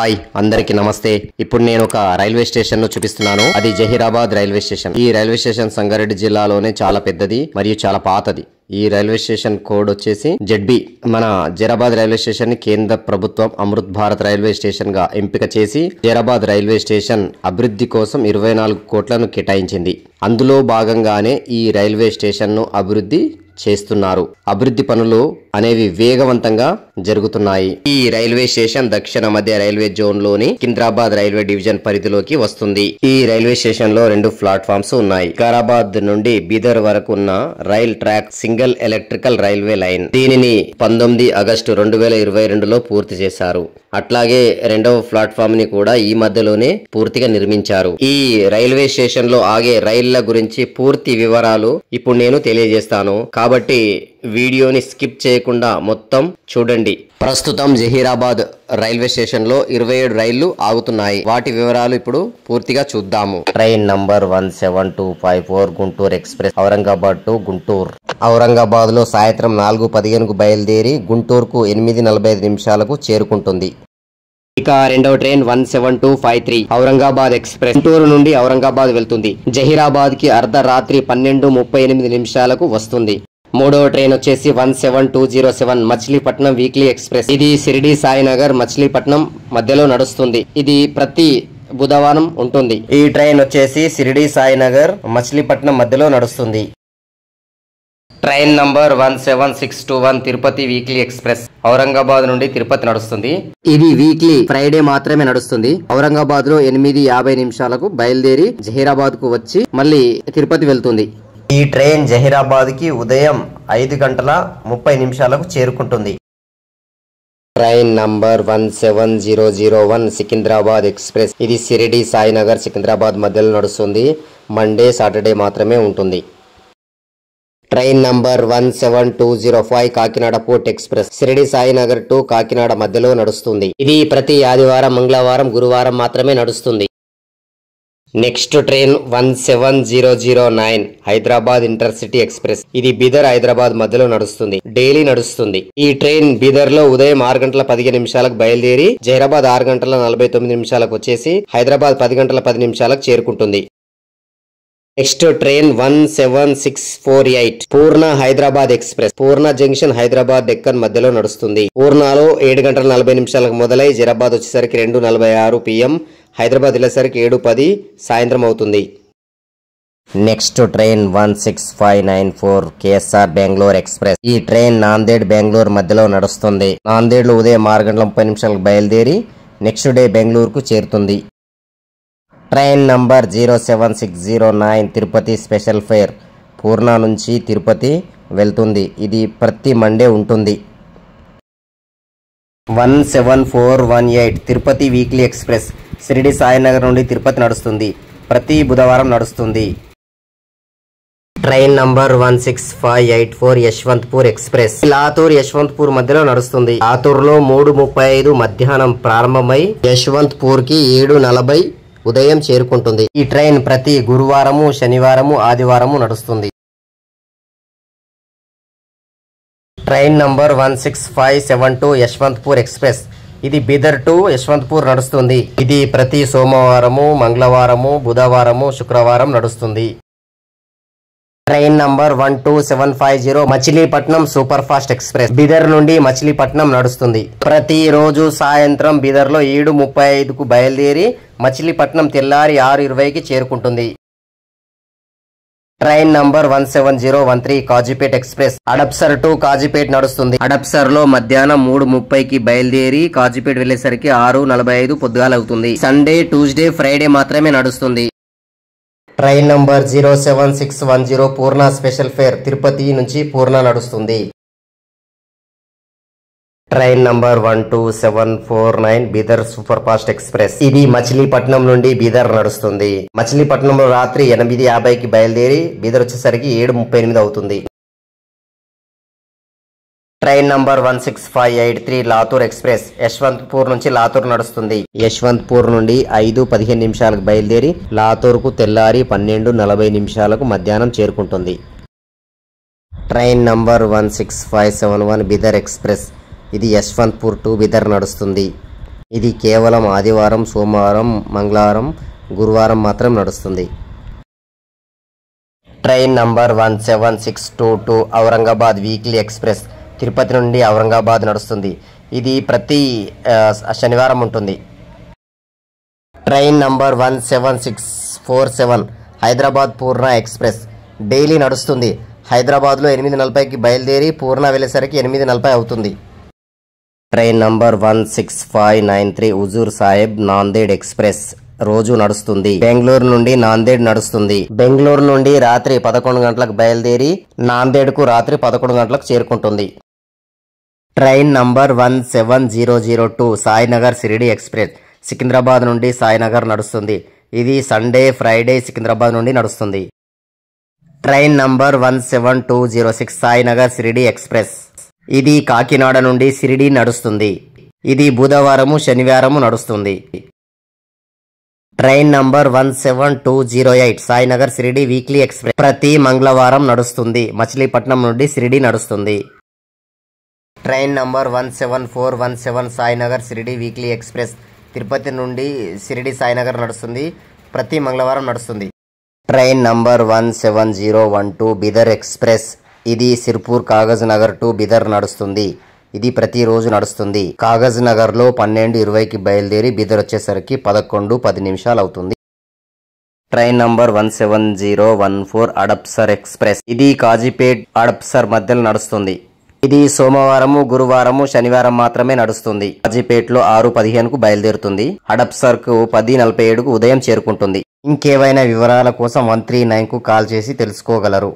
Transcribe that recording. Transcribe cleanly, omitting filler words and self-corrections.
Hi అందరికి నమస్తే। ఇప్పుడు నేను ఒక రైల్వే స్టేషన్ ను చూపిస్తున్నాను। అది జహీరాబాద్ రైల్వే స్టేషన్। ఈ రైల్వే స్టేషన్ సంగారెడ్డి జిల్లాలోనే చాలా పెద్దది మరియు చాలా పాతది। ఈ రైల్వే స్టేషన్ కోడ్ వచ్చేసి జెడ్బి। మన జహీరాబాద్ రైల్వే స్టేషన్ ని కేంద్ర ప్రభుత్వం అమృత్ భారత్ రైల్వే స్టేషన్ గా ఎంపిక చేసి జహీరాబాద్ రైల్వే స్టేషన్ అభివృద్ధి కోసం 24 కోట్లను కేటాయించింది। అందులో భాగంగానే ఈ రైల్వే స్టేషన్ ను అభివృద్ధి చేస్తున్నారు। అభివృద్ధి పనులు అనేవి వేగవంతంగా జరుగుతున్నాయి। ఈ రైల్వే స్టేషన్ దక్షిణ మధ్య రైల్వే జోన్ లోని సికింద్రాబాద్ రైల్వే డివిజన్ పరిధిలోకి వస్తుంది। ఈ రైల్వే స్టేషన్ లో 2 ప్లాట్ఫామ్స్ ఉన్నాయి। వికారాబాద్ నుండి బీదర్ వరకు ఉన్న rail track single electrical railway line. దీనిని 19 ఆగస్టు 2022లో పూర్తి చేశారు। అట్లాగే రెండవ ప్లాట్ఫామ్ ని కూడా ఈ మధ్యలోనే పూర్తిగా నిర్మించారు। ఈ రైల్వే స్టేషన్ లో ఆగే రైళ్ల గురించి పూర్తి వివరాలు ఇప్పుడు నేను తెలియజేస్తాను, కాబట్టి వీడియోని స్కిప్ చేయకుండా మొత్తం చూడండి। ప్రస్తుతం జహీరాబాద్ రైల్వే స్టేషన్ లో 27 రైళ్లు ఆగుతున్నాయి। వాటి వివరాలు ఇప్పుడు పూర్తిగా చూద్దాము। Train number 17254 Guntur express Aurangabad to Guntur. Aurangabad లో సాయంత్రం 4:15కు బయలుదేరి గుంటూరుకు 8:45 నిమిషాలకు చేరుకుంటుంది। ఇక రెండవ ట్రైన్ 17253 ఔరంగాబాద్ ఎక్స్ప్రెస్ గుంటూరు నుండి ఔరంగాబాద్ వెళ్తుంది। జహీరాబాద్ కి అర్ధరాత్రి 12:38 నిమిషాలకు వస్తుంది। మూడవ ట్రైన్ వచ్చేసి 17207 మచిలీపట్నం వీక్లీ ఎక్స్ప్రెస్। ఇది షిరిడి సాయినగర్ మచిలీపట్నం మధ్యలో నడుస్తుంది। ఇది ప్రతి బుధవారం ఉంటుంది। ఈ ట్రైన్ వచ్చేసి షిరిడి సాయినగర్ మచిలీపట్నం మధ్యలో నడుస్తుంది। Train number 17621 Tirupati weekly express Aurangabad నుండి తిరుపతి నడుస్తుంది। ఇది వీక్లీ ఫ్రైడే మాత్రమే నడుస్తుంది। ఔరంగాబాద్ లో 8:50 నిమిషాలకు బయలుదేరి జహీరాబాద్ కు వచ్చి మళ్ళీ తిరుపతి వెళ్తుంది। ఈ ట్రైన్ జహీరాబాద్ కి ఉదయం 5:30 చేరుకుంటుంది। Train number 17001 Secunderabad express. ఇది షిరిడి సాయినగర్ సికింద్రాబాద్ మధ్యలో నడుస్తుంది। మండే సాటర్డే మాత్రమే ఉంటుంది। Train number 17205 Kakinada port express Shirdi Sainagar to Kakinada మధ్యలో నడుస్తుంది। ఇది ప్రతి ఆదివారం మంగళవారం గురువారం మాత్రమే నడుస్తుంది। Next train 17009 Hyderabad intercity express. ఇది బీదర్ హైదరాబాద్ మధ్యలో నడుస్తుంది, డైలీ నడుస్తుంది। ఈ ట్రైన్ బీదర్ లో ఉదయం 6:15 బయలుదేరి జహీరాబాద్ 6:49 వచ్చేసి హైదరాబాద్ 10:10 చేరుకుంటుంది। నెక్స్ట్ ట్రైన్ 17648 పూర్ణ హైదరాబాద్ ఎక్స్ప్రెస్ పూర్ణ జంక్షన్ హైదరాబాద్ డెక్కన్ మధ్యలో నడుస్తుంది। పూర్ణలో 7:40 మొదలై జహీరాబాద్ వచ్చేసరికి 2:46 PM, హైదరాబాద్ వెళ్ళేసరికి 7:10 సాయంత్రం అవుతుంది। Next train 16594 KSR Bengaluru express. ఈ ట్రైన్ నాందేడ్ బెంగళూరు మధ్యలో నడుస్తుంది। నాందేడ్ లో ఉదయం 6:30 బయలుదేరి నెక్స్ట్ డే బెంగళూరుకు చేరుతుంది। Train number 07609 Tirupati special fare Purna నుంచి తిరుపతి వెళ్తుంది। ఇది ప్రతి మండే ఉంటుంది। 17418 తిరుపతి వీక్లీ ఎక్స్ప్రెస్ షిరిడి సాయినగర్ నుండి తిరుపతి నడుస్తుంది, ప్రతి బుధవారం నడుస్తుంది। Train number 16584 Yesvantpur express Latur Yesvantpur మధ్యలో నడుస్తుంది। లాతూర్ లో 3:35 మధ్యాహ్నం ప్రారంభమై యశ్వంత్పూర్ కి 7:40 ఉదయం చేరుకుంటుంది। ఈ ట్రైన్ ప్రతి గురువారము శనివారము ఆదివారము నడుస్తుంది। Train number 16572 Yesvantpur express. ఇది బీదర్ టు యశ్వంత్పూర్ నడుస్తుంది। ఇది ప్రతి సోమవారము మంగళవారము బుధవారము శుక్రవారం నడుస్తుంది। Train number 12750 Machilipatnam super fast express Bidar నుండి మచిలీపట్నం నడుస్తుంది। ప్రతి రోజు సాయంత్రం బీదర్ లో 7:35 బయలుదేరి మచిలీపట్నం తెల్లారి 6:20 చేరుకుంటుంది। Train number 17013 Kazipet express Hadapsar to Kazipet నడుస్తుంది। అడప్సర్ లో మధ్యాహ్నం 3:30 బయలుదేరి కాజీపేట్ వెళ్లేసరికి 6:45 పొద్దుగాల అవుతుంది। సండే ట్యూస్డే ఫ్రైడే మాత్రమే నడుస్తుంది। ట్రైన్ నంబర్ 07610 పూర్ణ స్పెషల్ ఫేర్ తిరుపతి నుంచి పూర్ణ నడుస్తుంది। Train number 12749 Bidar super fast express. ఇది మచిలీపట్నం నుండి బీదర్ నడుస్తుంది। మచిలీపట్నంలో రాత్రి 8:50 బయలుదేరి బీదర్ వచ్చేసరికి 7:38 అవుతుంది। Train number 16583 Latur express Yesvantpur నుంచి లాతూర్ నడుస్తుంది। యశ్వంత్పూర్ నుండి 5:15 బయలుదేరి లాతూర్ కు తెల్లారి 12:40 మధ్యాహ్నం చేరుకుంటుంది। Train number 16571 Bidar express. ఇది యశ్వంత్పూర్ టు బీదర్ నడుస్తుంది। ఇది కేవలం ఆదివారం, సోమవారం, మంగళవారం, గురువారం మాత్రం నడుస్తుంది. Train number 17622 Aurangabad weekly express Tirupati నుండి ఔరంగాబాద్ నడుస్తుంది. ఇది ప్రతి శనివారం ఉంటుంది. ట్రైన్ నంబర్ 17647 హైదరాబాద్ పూర్ణ ఎక్స్ప్రెస్ డైలీ నడుస్తుంది. హైదరాబాద్లో 8:40కి బయలుదేరి పూర్ణ వెళ్ళేసరికి 8:40 అవుతుంది. Train number 16593 Huzur Saheb Nanded express రోజు నడుస్తుంది. బెంగళూరు నుండి నాందేడ్ నడుస్తుంది. బెంగళూరు నుండి రాత్రి 11 గంటలకు బయలుదేరి నాందేడ్కు రాత్రి 11 గంటలకు చేరుకుంటుంది. Train number 17002 Sainagar Shirdi express Secunderabad నుండి సాయినగర్ నడుస్తుంది. ఇది సండే, ఫ్రైడే సికింద్రాబాద్ నుండి నడుస్తుంది. Train number 17206 Sainagar Shirdi express ఇది కాకినాడ నుండి షిరిడి నడుస్తుంది. ఇది బుధవారము, శనివారము నడుస్తుంది. Train number 17208 Sainagar Shirdi weekly express ప్రతి మంగళవారం నడుస్తుంది. మచిలీపట్నం నుండి షిరిడి నడుస్తుంది. Train number 17417 Sainagar Shirdi weekly express Tirupati నుండి షిరిడి సాయినగర్ నడుస్తుంది. ప్రతి మంగళవారం నడుస్తుంది. ట్రైన్ నంబర్ 17012 బిదర్ ఎక్స్ప్రెస్ ఇది సిర్పూర్ కాగజ్ నగర్ టు బిదర్ నడుస్తుంది. ఇది ప్రతిరోజు నడుస్తుంది. కాగజ్ నగర్ లో 12:20కి బయలుదేరి బిదర్ వచ్చేసరికి 11:10 అవుతుంది. ట్రైన్ నంబర్ 17014 అడప్సర్ ఎక్స్ప్రెస్ ఇది కాజీపేట్ అడప్సర్ మధ్యలో నడుస్తుంది. ఇది సోమవారము, గురువారము, శనివారం మాత్రమే నడుస్తుంది. కాజీపేట్లో 6:15కు బయలుదేరుతుంది. హడప్సర్ కు 10:47కు ఉదయం చేరుకుంటుంది. ఇంకేవైనా వివరాల కోసం 139కు కాల్ చేసి తెలుసుకోగలరు.